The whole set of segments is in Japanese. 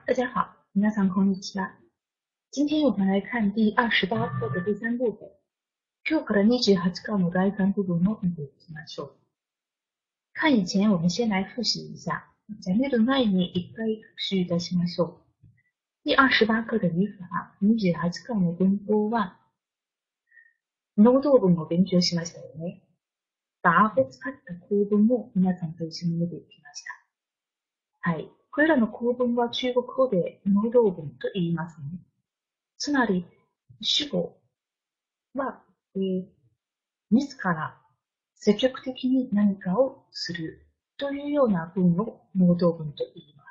大家好，皆さんこんにちは。今天我们来看第28課的第3部分。今日から28課の第3部分を見ていきましょう。看以前我们先来复习一下。在見る前に一回復習いたしましょう。第28課で見た28課の文法は、能動文を勉強しましたよね。把を使った構文を皆さんと一緒に見ていきました。はい。これらの構文は中国語で能動文と言いますね。つまり、主語は、自ら積極的に何かをするというような文を能動文と言います。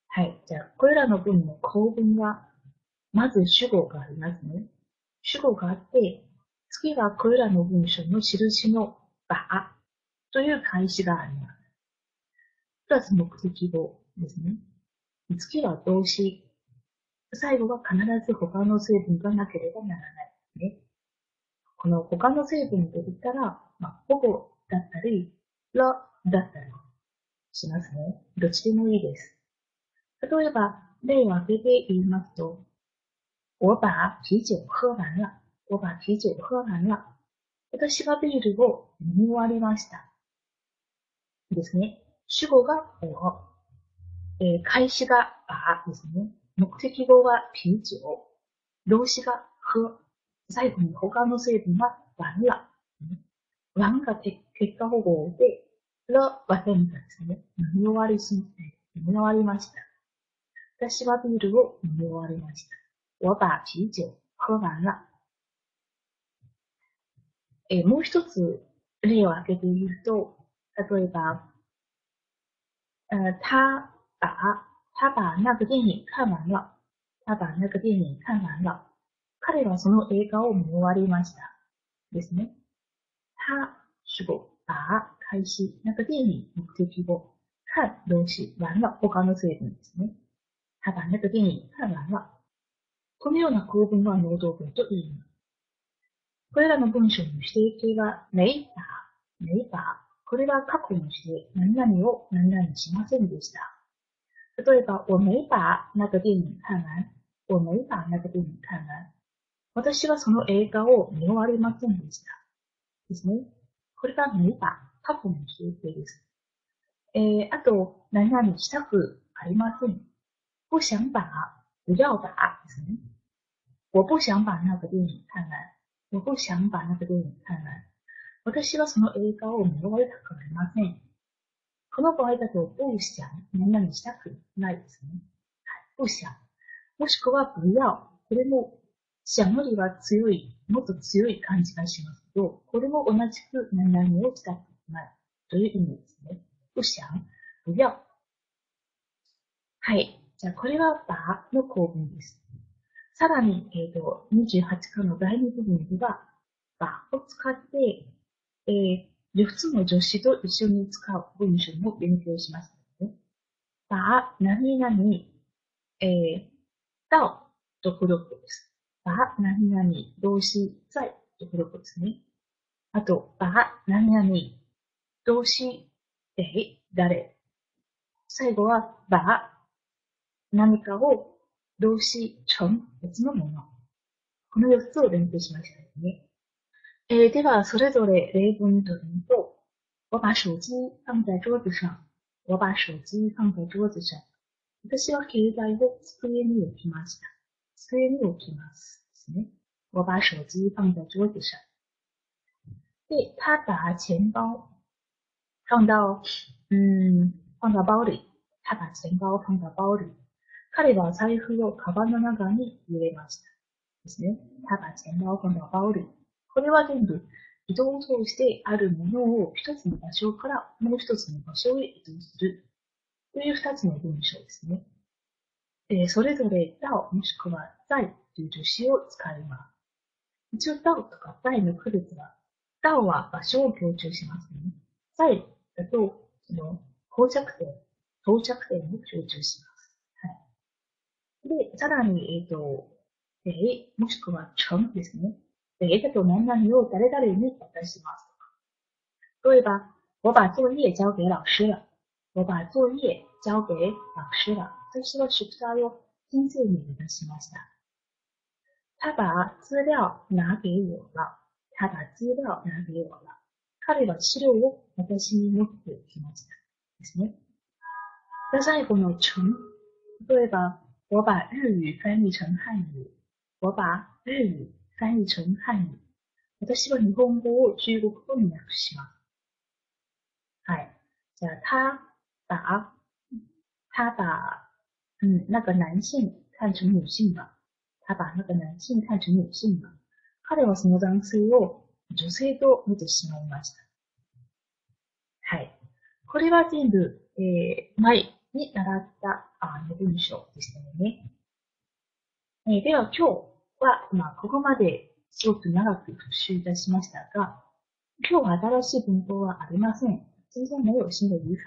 はい。じゃあ、これらの文の構文は、まず主語がありますね。主語があって、次はこれらの文章の印の把という開始があります。プラス目的語ですね。次は動詞。最後は必ず他の成分がなければならないですね。この他の成分と言ったら、ほぼだったり、らだったりしますね。どっちでもいいです。例えば、例を挙げて言いますと、我把啤酒喝完了。我把啤酒喝完了。私はビールを飲み終わりました。ですね。主語が我、開始が把ですね。目的語は啤酒、動詞が喝、最後に他の成分は完了。完が結果保護で、らは変化ですね。飲み終わりました。私はビールを飲み終わりました。我把啤酒喝完了。もう一つ例を挙げて言うと、例えば、他把那个電影看完了。他把那个電影看完了。彼はその映画を見終わりました。ですね。他、主語、把、開始、那个電影、目的語、看、動詞、完了、他の成分ですね。他把那个電影看完了。このような構文は能動文と言います。これらの文章の指定形は、没把。これは過去の指定、何々を何々しませんでした。例えば、我没把那个電影看完。我没把那个電影看完。私はその映画を見終わりませんでした。ですね。これが没把、過去の指定形です。あと、何々したくありません。不想把、不要把ですね。我不想把那个電影看完。我不想把那个電影看完。私はその映画を見終わりたくありません。この場合だと、不想、何々したくないですね。不想。もしくは不要。これも、想よりはもっと強い感じがしますけど、これも同じく何々をしたくないという意味ですね。不想、不要。はい。じゃあ、これは把の構文です。さらに、28課の第2部分では、把を使って、4つの助詞と一緒に使う文章も勉強しましたね。把、何々、到、と付録です。把、何々、動詞、在、と付録ですね。あと、把、何々、動詞、誰。最後は、把、何かを、動詞、成、別のもの。この4つを勉強しましたね。では、それぞれ例文というと、我把手機放在桌子上。我把手機放在桌子上。私は携帯を机に置きました。机に置きますですね。我把手機放在桌子上。で、他把錢包放到包里。他把錢包放到包里。彼は財布をカバンの中に入れました。ですね。他把錢包放到包里。これは全部移動を通してあるものを一つの場所からもう一つの場所へ移動するという二つの文章ですね。それぞれ到もしくは在という助詞を使います。一応到とか在の区別は、到は場所を強調しますね。在だと到着点を強調します。はい。で、さらに、もしくは成ですね。だと何々を誰々に渡しますとか。例えば、我把作业交给老师了。我把作业交给老师了。私は宿題を先生に渡しました。他把資料拿给我了。他把資料拿给我了。彼は資料を私に持ってきました。ですね。最後の成。例えば、我把日语翻译成汉语。我把日語翻译成漢語。私は日本語を中国語に訳します。はい。じゃあ、他把那个男性看成女性了。他把那个男性看成女性了。彼はその男性を女性と見てしまいました。はい。これは全部、前に習った文章でしたよね。では今日は、ここまですごく長く復習いたしましたが、今日は新しい文法はありません。全然没有新的语法。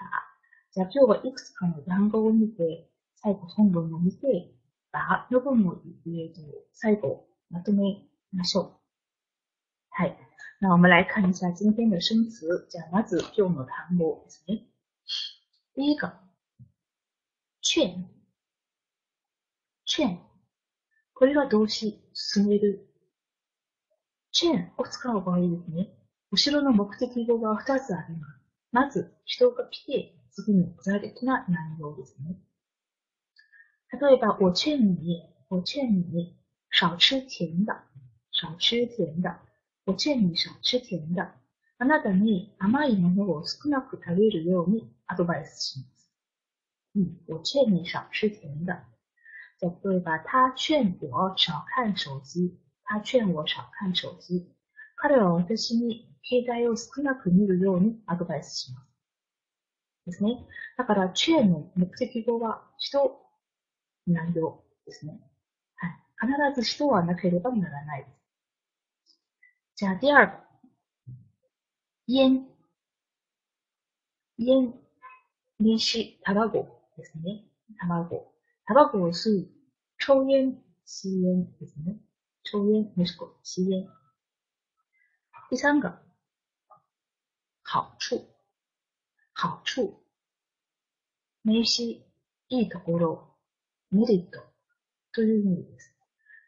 じゃあ今日はいくつかの単語を見て、最後本文を見て、把部分を最後まとめましょう。はい。那我们来看一下今天的生词。じゃあまず今日の単語ですね。第一个、劝。これは動詞、進める。劝を使う場合ですね。後ろの目的語が2つあります。まず、人が来て、次に具体的な内容ですね。例えば、我劝你少吃甜的。我劝你少吃甜的。あなたに甘いものを少なく食べるようにアドバイスします。我劝你少吃甜的。例えば、他劝我少看手機。彼は私に携帯を少なく見るようにアドバイスします。ですね。だから、劝の目的語は人、内容ですね。はい。必ず人はなければならないです。じゃあ、第二個。煙。名詞、卵ですね。卵を吸う。抽煙、吸煙ですね。抽煙もしくは吸煙。第三个，好处。名詞、いいところ、メリットという意味です。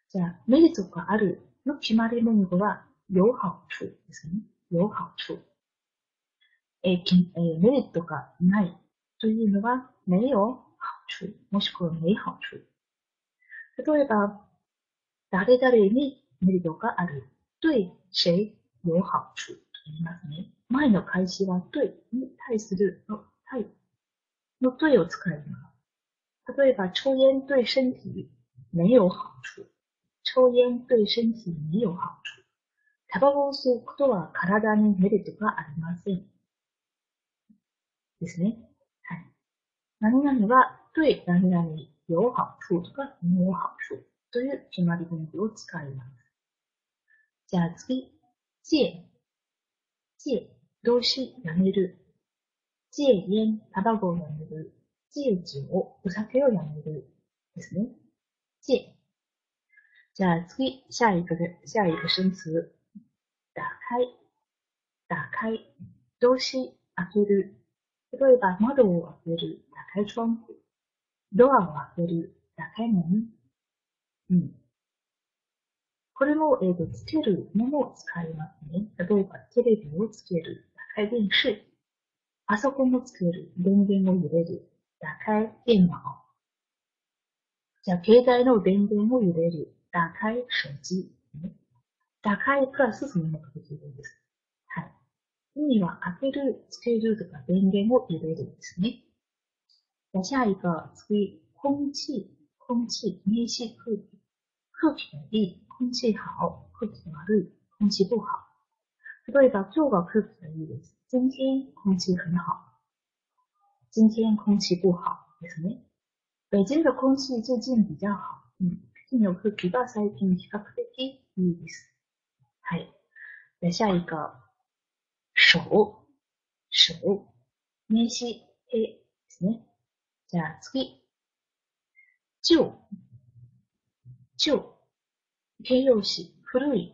じゃあ、メリットがあるの決まり文語は、有好处ですね。有好处。メリットがないというのは、没有好处、もしくは没好处。例えば、誰々にメリットがある。对谁有好处と言いますね。前の開始は对に対するの对を使います。例えば、抽煙对身体没有好处。抽煙对身体没有好处。タバコを吸うことは体にメリットがありません。ですね。はい。何々は对何々有好处とか没有好处という決まり文句を使います。じゃあ次、戒。動詞、やめる。戒煙、タバコをやめる。戒酒、お酒をやめる。ですね。戒。じゃあ次、下一个生詞。打開。動詞、開ける。例えば、窓を開ける。打開窗户。ドアを開ける。打開門。これも、つけるのも使いますね。例えば、テレビをつける。打開電視。パソコンをつける。電源を入れる。打開電脑。じゃあ、携帯の電源を入れる。打開手機。打開プラスその目的語です。はい。意味は開ける、つけるとか電源を入れるですね。じゃあ、下一个、次、空気。名詞、空気。空気がいい。空気好。空気悪い。空気不好。例えば、今日は空気がいいです。今天空气很好。今天空气不好ですね。北京的空气最近比较好。北京の空気が最近比較的いいです。はい。で、下一個、手。名詞、手ですね。じゃあ次、旧。形容詞、古い、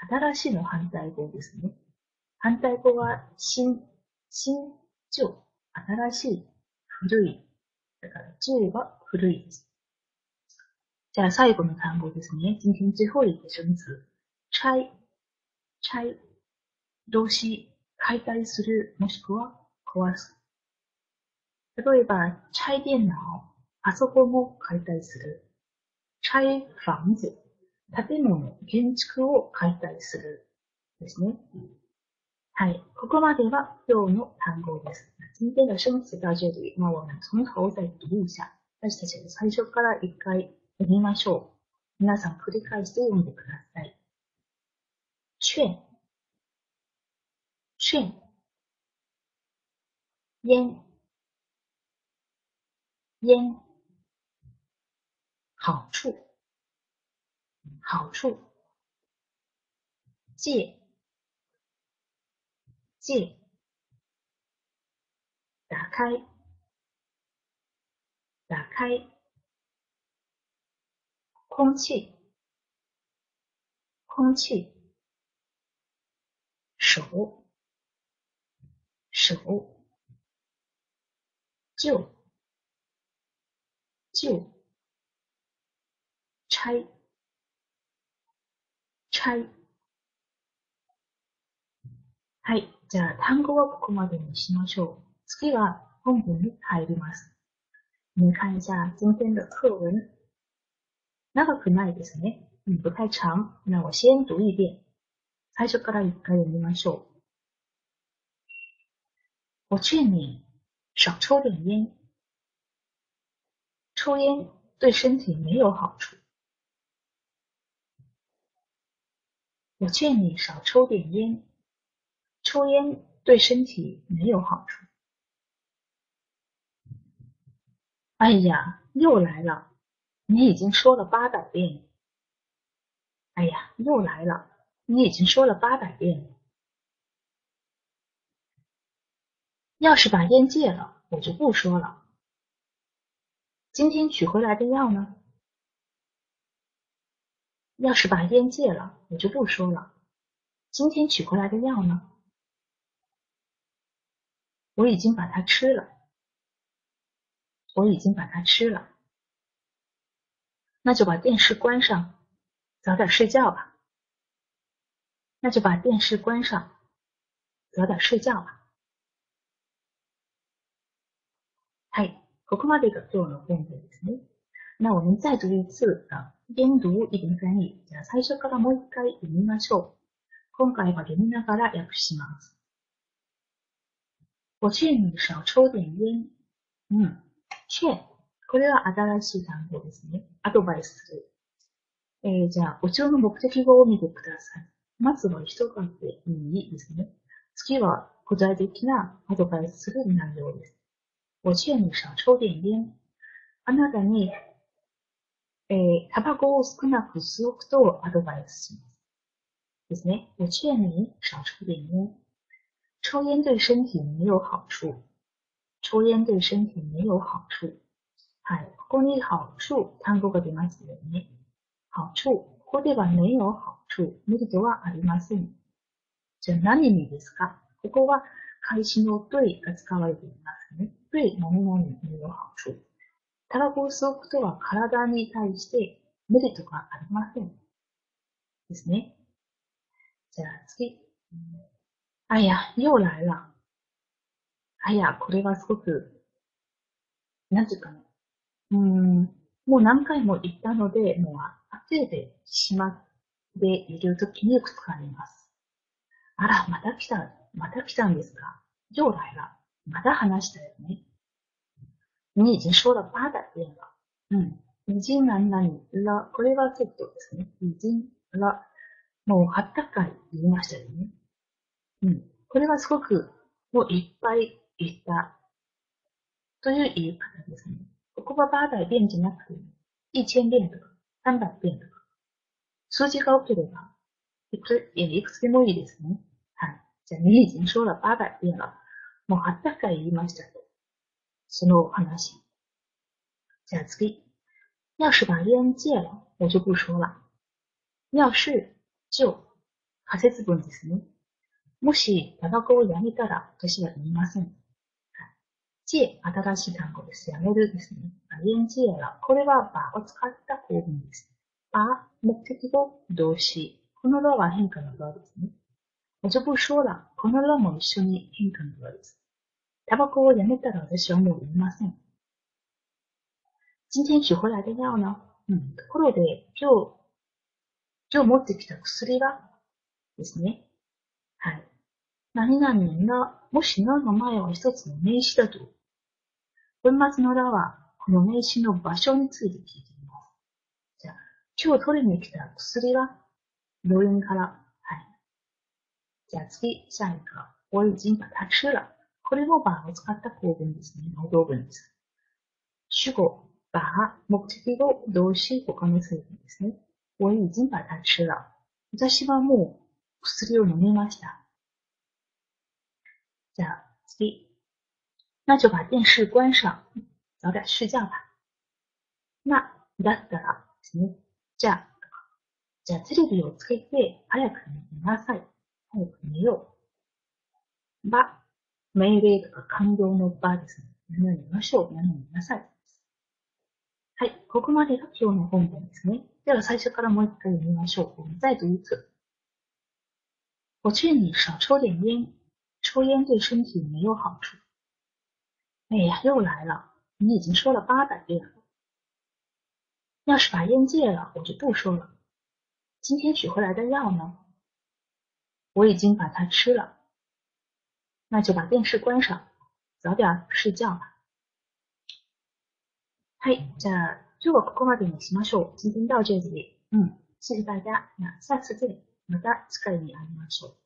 新しいの反対語ですね。反対語は新、旧、新しい、古い、だから10は古いです。じゃあ最後の単語ですね。今天最後一个生词。拆。動詞、解体する、もしくは壊す。例えば、拆電脑、パソコンを解体する。拆房子、建物、建築を解体する。ですね。はい。ここまでは今日の単語です。今天的生詞到这里，那我们从頭再读一下。私たちは最初から一回読みましょう。皆さん繰り返して読んでください。券。烟。好处。借。打开。空气。手。旧。拆。はい。じゃあ、単語はここまでにしましょう。次は本文に入ります。我们看一下今天的课文。長くないですね。不太長。那我先读一遍。最初から一回読みましょう。我劝你少抽点烟。抽烟对身体没有好处。我劝你少抽点烟。抽烟对身体没有好处。哎呀，又来了，你已经说了800遍了。哎呀，又来了，你已经说了800遍了。要是把烟戒了，我就不说了。今天取回来的药呢？要是把烟戒了，我就不说了。今天取回来的药呢？我已经把它吃了。那就把电视关上，早点睡觉吧。はい。ここまでが今日の本文ですね。那我们再读一次边读一边翻译。じゃあ最初からもう一回読みましょう。今回は読みながら訳します。我劝你少抽点烟。劝。これは新しい単語ですね。アドバイスする。じゃあ、ご注文目的語を見てください。まずは一言でいいですね。次は具体的なアドバイスする内容です。我劝你少抽点烟。あなたに、タバコを少なく吸うことをアドバイスします。ですね。我劝你少抽点烟。抽烟对身体没有好处。はい。ここに好处、単語が出ますよね。好处。ここでは没有好处。メリットはありません。じゃあ何にですか？ここは開始の对が使われていますね。对何々に没有好处。タバコを吸うことは体に対してメリットがありません。ですね。じゃあ次。哎呀、又来了。哎や、これはすごく、なんていうかな。もう何回も言ったので、もう焦ってしまっているときによく使います。あら、また来たんですか？又来了。また話したよね。你已经说了800遍了。已经何々了。これはセットですね。已经了。もう800回言いましたよね。これはすごく、もういっぱい言ったという言い方ですね。ここは800遍じゃなくて、1000遍とか、300遍とか、数字が多ければ、いくつでもいいですね。はい。じゃあ、你已经说了800遍了。もう800回言いましたと。その話。じゃあ次。要是把烟戒了、我就不说了。要是、就、仮説文ですね。もし、タバコをやめたら、私は言いません。戒、新しい単語です。やめるですね。言戒了。これは場を使った構文です。場、目的語、動詞。このらは変化のらですね。我就不说了。このらも一緒に変化のらです。タバコをやめたら私はもういません。今天取回来的药呢？ところで、今日持ってきた薬はですね。はい。何々の、もしのの前は一つの名詞だと。文末のらは、この名詞の場所について聞いています。じゃあ、今日取りに来た薬は、病院から。はい。じゃあ次、下一个。我已经把它吃了。これも場を使った構文ですね。能動文です。主語、把、目的語、動詞、他の成分ですね。我已经把它吃了。私はもう薬を飲みました。じゃあ次。那就把电视关上。早点睡觉吧。那、だったらですね。じゃあテレビをつけて早く寝なさい。早く寝よう。ば、命令とか感動のばですね。寝ましょう。寝なさい。はい。ここまでが今日の本文ですね。では最初からもう一回読みましょう。我们再读一次。我劝你少抽点烟。抽烟对身体没有好处。哎呀，又来了。你已经说了800遍了。要是把烟戒了，我就不说了。今天取回来的药呢？我已经把它吃了。那就把电视关上。早点睡觉吧。はい。じゃあ、今日はここまでにしましょう。今天到这里。谢谢大家。那下次见。また次回に会いましょう。